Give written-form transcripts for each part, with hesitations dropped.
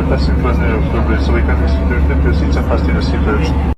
That's included in October, so we can distribute the proceeds and fasten your seatbelts.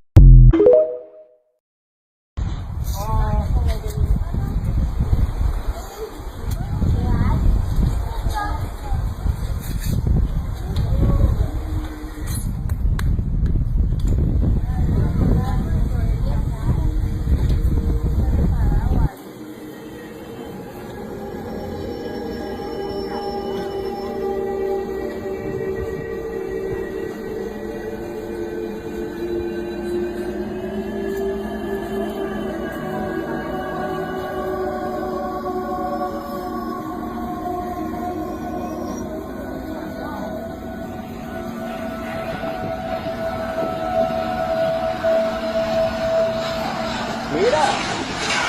Mira,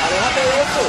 aléjate de eso.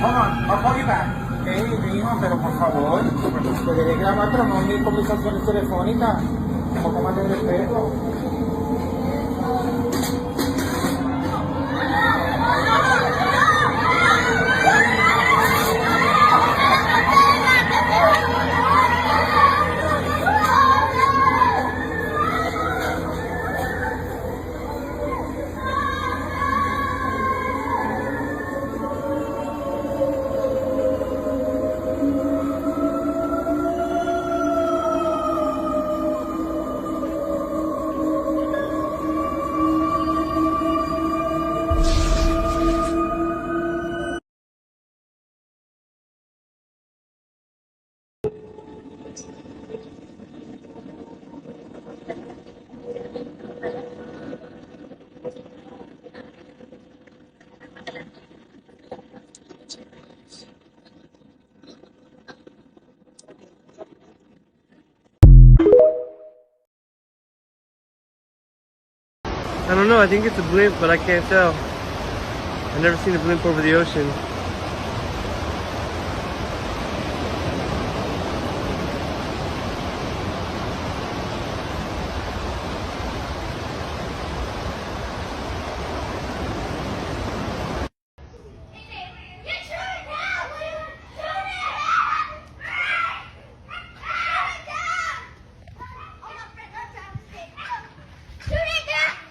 Hold on, I'll call you back. Hey, mijo, pero por favor, te dejé grabar, pero no mis conversaciones telefónicas. Un poco más de respeto. I don't know, I think it's a blimp, but I can't tell. I've never seen a blimp over the ocean.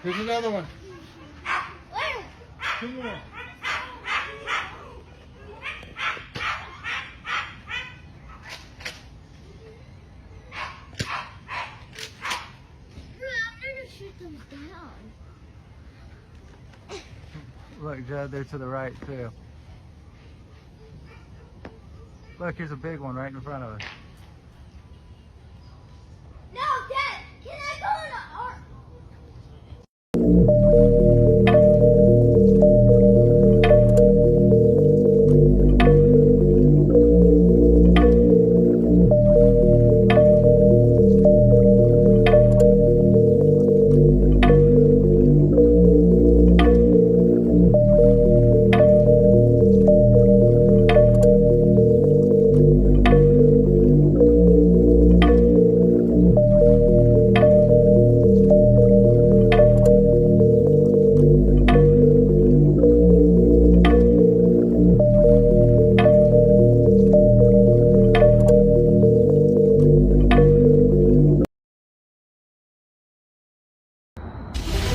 Here's another one. Where? Two more. I'm gonna shoot them down. Look, Judd, they're to the right too. Look, here's a big one right in front of us. No, Dad! Can I go in the ark?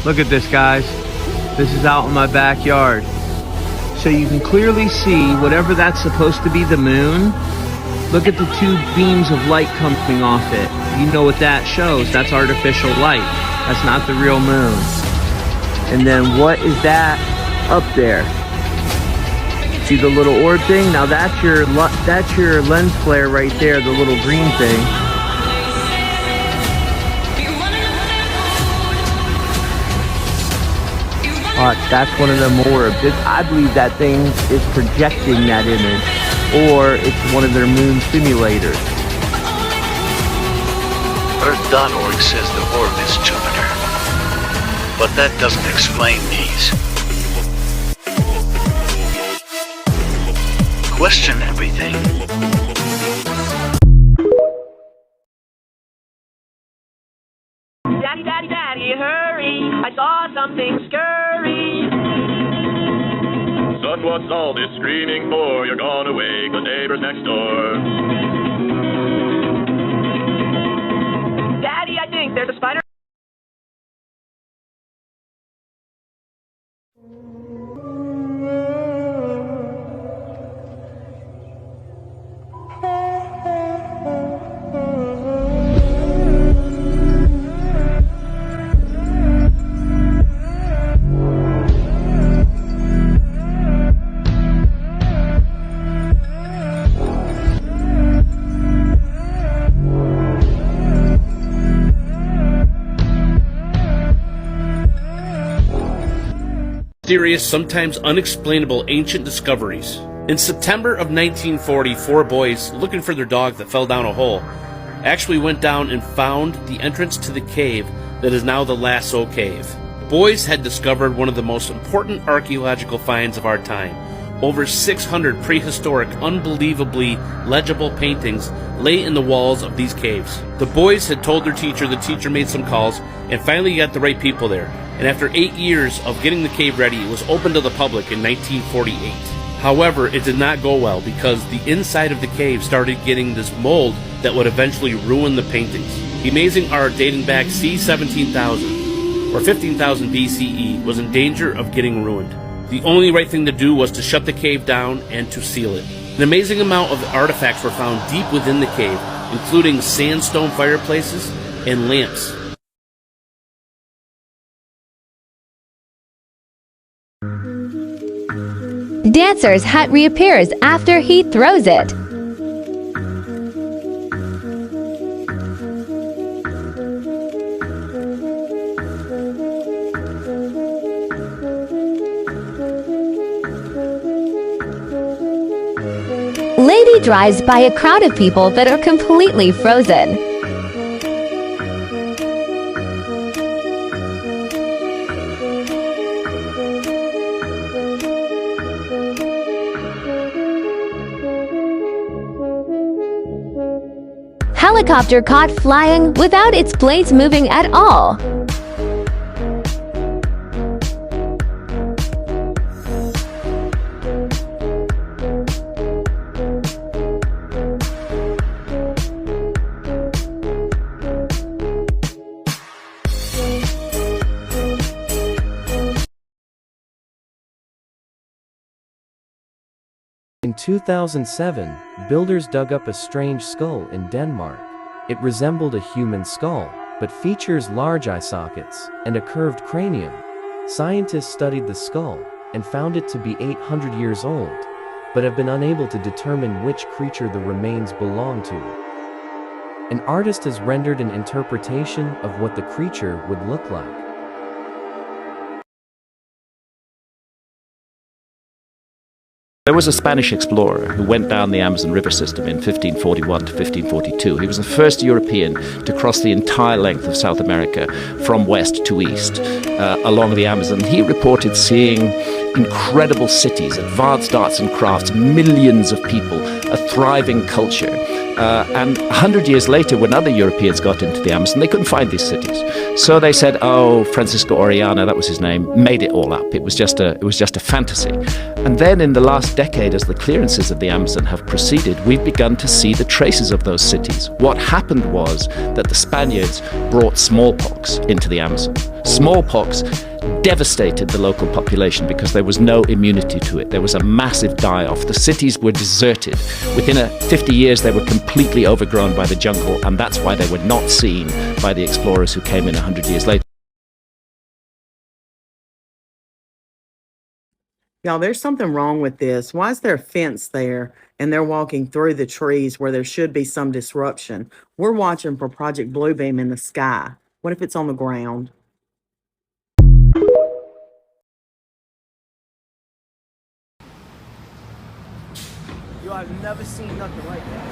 Look at this, guys. This is out in my backyard. So you can clearly see whatever that's supposed to be the moon. Look at the two beams of light coming off it. You know what that shows. That's artificial light. That's not the real moon. And then what is that up there? See the little orb thing? Now that's your lens flare right there, the little green thing. That's one of them orbs. I believe that thing is projecting that image, or it's one of their moon simulators. Earth.org says the orb is Jupiter, but that doesn't explain these. Question everything. Daddy, daddy, daddy, hurry! I saw something scurry! Son, what's all this screaming for? You're gone away, the neighbor's next door. Daddy, I think there's a spider. Mysterious, sometimes unexplainable ancient discoveries. In September of 1940, 4 boys, looking for their dog that fell down a hole, actually went down and found the entrance to the cave that is now the Lasso Cave. Boys had discovered one of the most important archaeological finds of our time. Over 600 prehistoric, unbelievably legible paintings lay in the walls of these caves. The boys had told their teacher, the teacher made some calls, and finally got the right people there. And after 8 years of getting the cave ready, it was open to the public in 1948. However, it did not go well because the inside of the cave started getting this mold that would eventually ruin the paintings. The amazing art dating back c. 17,000 or 15,000 BCE was in danger of getting ruined. The only right thing to do was to shut the cave down and to seal it. An amazing amount of artifacts were found deep within the cave, including sandstone fireplaces and lamps. Dancer's hat reappears after he throws it. Lady drives by a crowd of people that are completely frozen. Helicopter caught flying without its blades moving at all. In 2007, builders dug up a strange skull in Denmark. It resembled a human skull, but features large eye sockets and a curved cranium. Scientists studied the skull and found it to be 800 years old, but have been unable to determine which creature the remains belong to. An artist has rendered an interpretation of what the creature would look like. There was a Spanish explorer who went down the Amazon River system in 1541 to 1542. He was the first European to cross the entire length of South America from west to east along the Amazon. He reported seeing incredible cities, advanced arts and crafts, millions of people, a thriving culture. And 100 years later, when other Europeans got into the Amazon, they couldn't find these cities. So they said, oh, Francisco Orellana, that was his name, made it all up. It was just a fantasy. And then in the last decade, as the clearances of the Amazon have proceeded, we've begun to see the traces of those cities. What happened was that the Spaniards brought smallpox into the Amazon. Smallpox devastated the local population because there was no immunity to it. There was a massive die-off. The cities were deserted. Within 50 years, they were completely overgrown by the jungle, and that's why they were not seen by the explorers who came in 100 years later. Y'all, there's something wrong with this. Why is there a fence there and they're walking through the trees where there should be some disruption? We're watching for Project Bluebeam in the sky. What if it's on the ground? Yo, I've never seen nothing like that.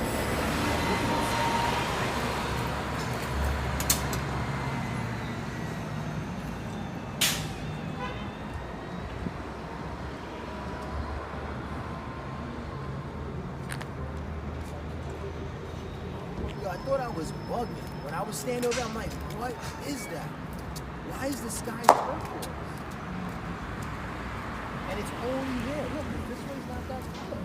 Yo, I thought I was bugging. When I was standing over there, I'm like, what is that? Why is the sky purple? And it's only there. Look, this one's not that color.